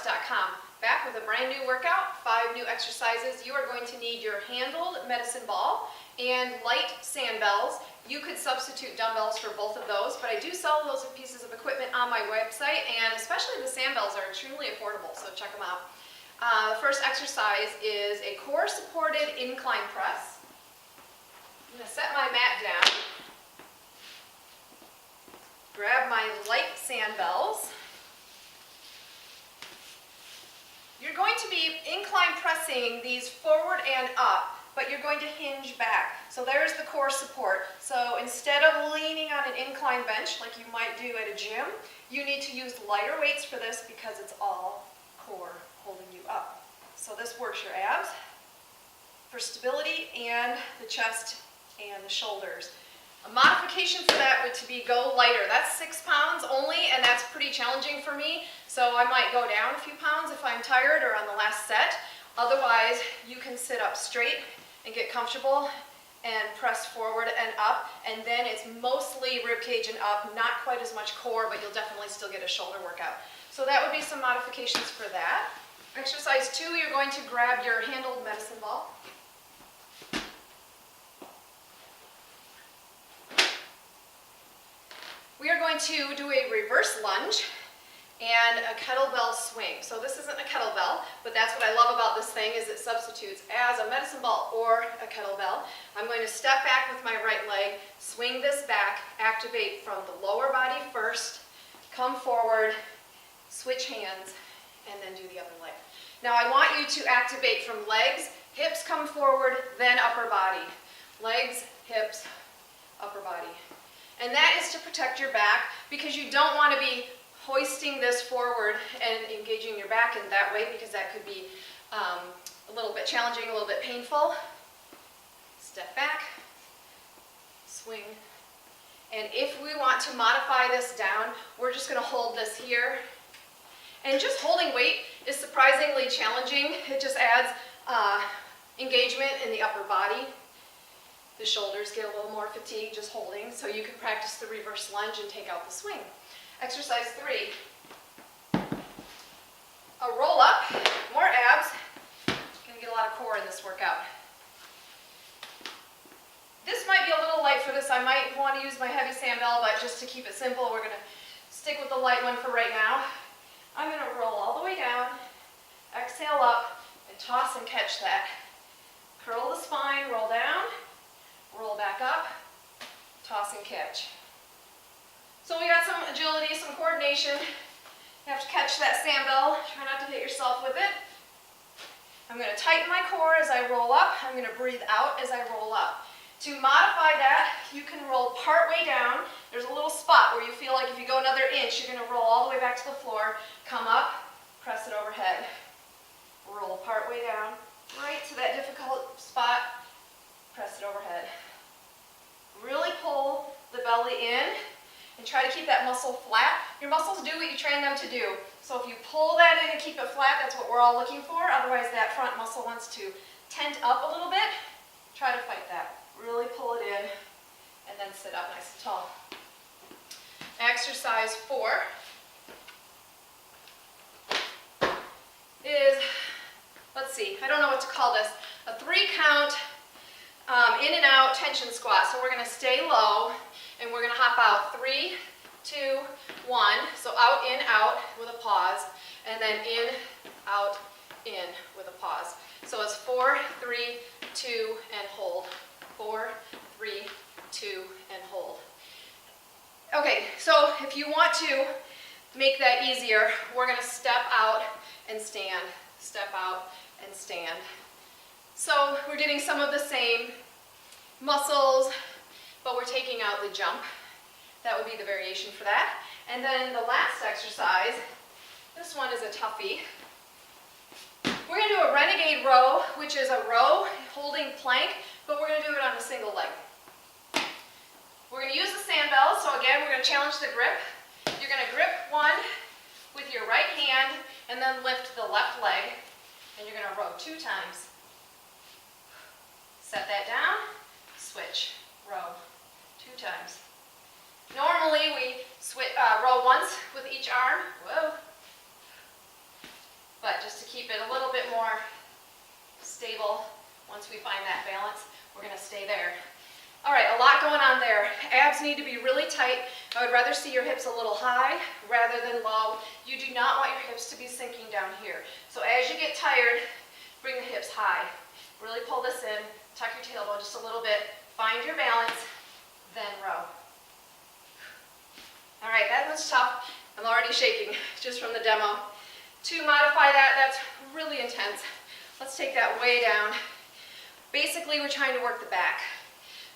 MedicineBallPress.com. Back with a brand new workout, 5 new exercises. You are going to need your handled medicine ball and light sandbells. You could substitute dumbbells for both of those, but I do sell those pieces of equipment on my website, and especially the sandbells are extremely affordable, so check them out. The first exercise is a core-supported incline press. I'm going to set my mat down, grab my light sandbells. You're going to be incline pressing these forward and up, but you're going to hinge back. So there's the core support. So instead of leaning on an incline bench like you might do at a gym, you need to use lighter weights for this because it's all core holding you up. So this works your abs for stability and the chest and the shoulders. A modification for that would to be go lighter. That's 6 pounds only, and that's pretty challenging for me. So I might go down a few pounds if I'm tired or on the last set. Otherwise, you can sit up straight and get comfortable and press forward and up. And then it's mostly rib cage and up, not quite as much core, but you'll definitely still get a shoulder workout. So that would be some modifications for that. Exercise 2, you're going to grab your handled medicine ball. We are going to do a reverse lunge and a kettlebell swing. So this isn't a kettlebell, but that's what I love about this thing is it substitutes as a medicine ball or a kettlebell. I'm going to step back with my right leg, swing this back, activate from the lower body first, come forward, switch hands, and then do the other leg. Now I want you to activate from legs, hips come forward, then upper body. Legs, hips, upper body. And that is to protect your back because you don't want to be hoisting this forward and engaging your back in that way because that could be a little bit challenging, a little bit painful. Step back, swing. And if we want to modify this down, we're just going to hold this here. And just holding weight is surprisingly challenging. It just adds engagement in the upper body. The shoulders get a little more fatigued just holding, so you can practice the reverse lunge and take out the swing. Exercise 3. A roll up, more abs. Gonna get a lot of core in this workout. This might be a little light for this. I might want to use my heavy sandbell, but just to keep it simple, we're gonna stick with the light one for right now. I'm gonna roll all the way down, exhale up, and toss and catch that. Curl the spine, roll down, roll back up, toss and catch. So we got some agility, some coordination. You have to catch that sandbell. Try not to hit yourself with it. I'm going to tighten my core as I roll up. I'm going to breathe out as I roll up. To modify that, you can roll part way down. There's a little spot where you feel like if you go another inch, you're going to roll all the way back to the floor. Come up, press it overhead. Roll part way down, right to that difficult spot. Press it overhead. Really pull the belly in and try to keep that muscle flat. Your muscles do what you train them to do. So if you pull that in and keep it flat, that's what we're all looking for. Otherwise, that front muscle wants to tent up a little bit. Try to fight that. Really pull it in and then sit up nice and tall. Exercise 4 is, let's see, I don't know what to call this, a 3 count in and out tension squat. So we're going to stay low and we're going to hop out 3, 2, 1. So out, with a pause, and then in, out, in with a pause. So it's 4, 3, 2, and hold. 4, 3, 2, and hold. Okay, so if you want to make that easier, we're going to step out and stand. Step out and stand. So we're getting some of the same muscles, but we're taking out the jump. That would be the variation for that. And then the last exercise, this one is a toughie. We're going to do a renegade row, which is a row holding plank, but we're going to do it on a single leg. We're going to use the sandbell, so again, we're going to challenge the grip. You're going to grip one with your right hand, and then lift the left leg, and you're going to row 2 times. Set that down, switch, row 2 times. Normally we row once with each arm. Whoa. keep it a little bit more stable. Once we find that balance, we're going to stay there. All right, a lot going on there. Abs need to be really tight. I would rather see your hips a little high rather than low. You do not want your hips to be sinking down here. So as you get tired, bring the hips high. Really pull this in, tuck your tailbone just a little bit, find your balance, then row. All right, that was tough. I'm already shaking just from the demo. To modify that, that's really intense. Let's take that way down. Basically, we're trying to work the back.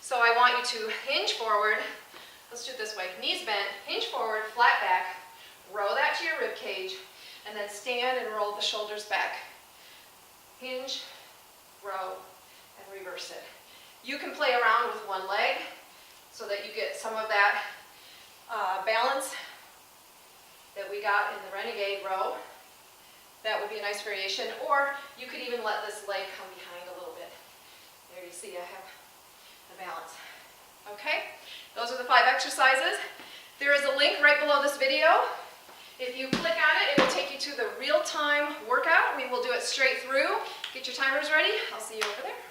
So I want you to hinge forward. Let's do it this way. Knees bent, hinge forward, flat back. Row that to your rib cage, and then stand and roll the shoulders back. Hinge, row, and reverse it. You can play around with one leg so that you get some of that balance that we got in the Renegade row. That would be a nice variation. Or you could even let this leg come behind a little bit. There you see I have the balance. Okay, those are the 5 exercises. There is a link right below this video. If you click on it, it will take you to the real-time workout. We will do it straight through. Get your timers ready. I'll see you over there.